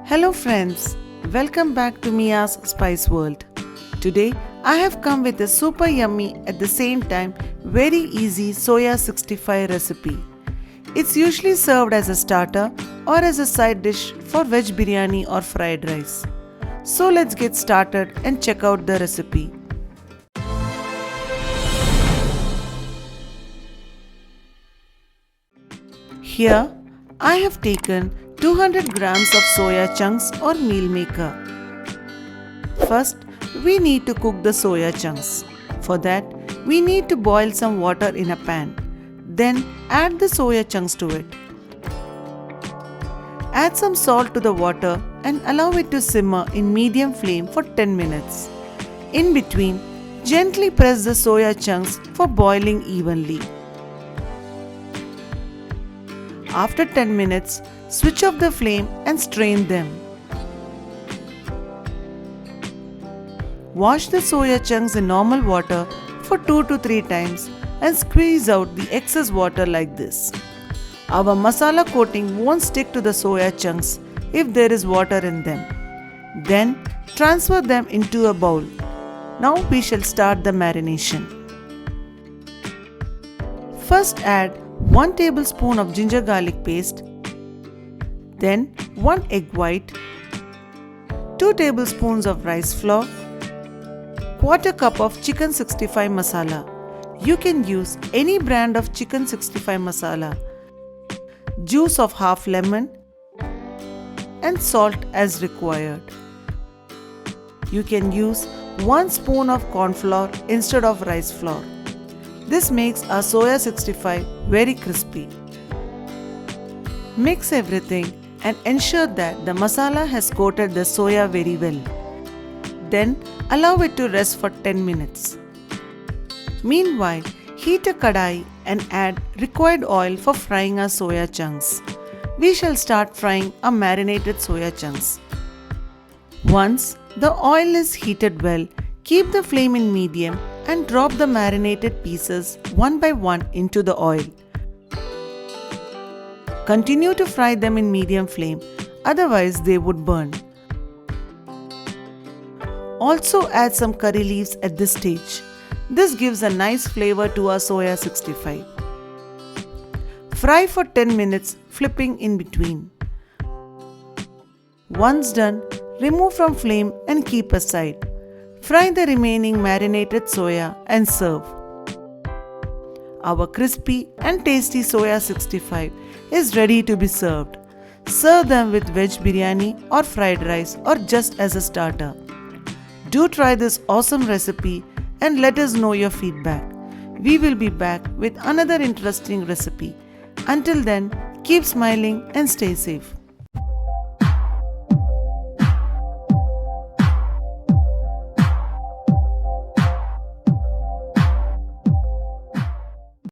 Hello friends, welcome back to Miya's Spice World. Today I have come with a super yummy at the same time very easy soya 65 recipe. It's usually served as a starter or as a side dish for veg biryani or fried rice. So let's get started and check out the recipe. Here I have taken 200 grams of soya chunks or meal maker. First, we need to cook the soya chunks. For that, we need to boil some water in a pan. Then add the soya chunks to it. Add some salt to the water and allow it to simmer in medium flame for 10 minutes. In between, gently press the soya chunks for boiling evenly. After 10 minutes, switch off the flame and strain them. Wash the soya chunks in normal water for 2 to 3 times and squeeze out the excess water like this. Our masala coating won't stick to the soya chunks if there is water in them. Then transfer them into a bowl. Now we shall start the marination. First add 1 tablespoon of ginger garlic paste, then 1 egg white, 2 tablespoons of rice flour, quarter cup of chicken 65 masala. You can use any brand of chicken 65 masala, juice of half lemon and salt as required. You can use 1 spoon of corn flour instead of rice flour. This makes our soya 65 very crispy. Mix everything and ensure that the masala has coated the soya very well. Then allow it to rest for 10 minutes. Meanwhile, heat a kadai and add required oil for frying our soya chunks. We shall start frying our marinated soya chunks. Once the oil is heated well, keep the flame in medium and drop the marinated pieces one by one into the oil. Continue to fry them in medium flame, otherwise they would burn. Also add some curry leaves at this stage. This gives a nice flavor to our soya 65. Fry for 10 minutes, flipping in between. Once done, remove from flame and keep aside. Fry the remaining marinated soya and serve. Our crispy and tasty soya 65 is ready to be served. Serve them with veg biryani or fried rice or just as a starter. Do try this awesome recipe and let us know your feedback. We will be back with another interesting recipe. Until then, keep smiling and stay safe.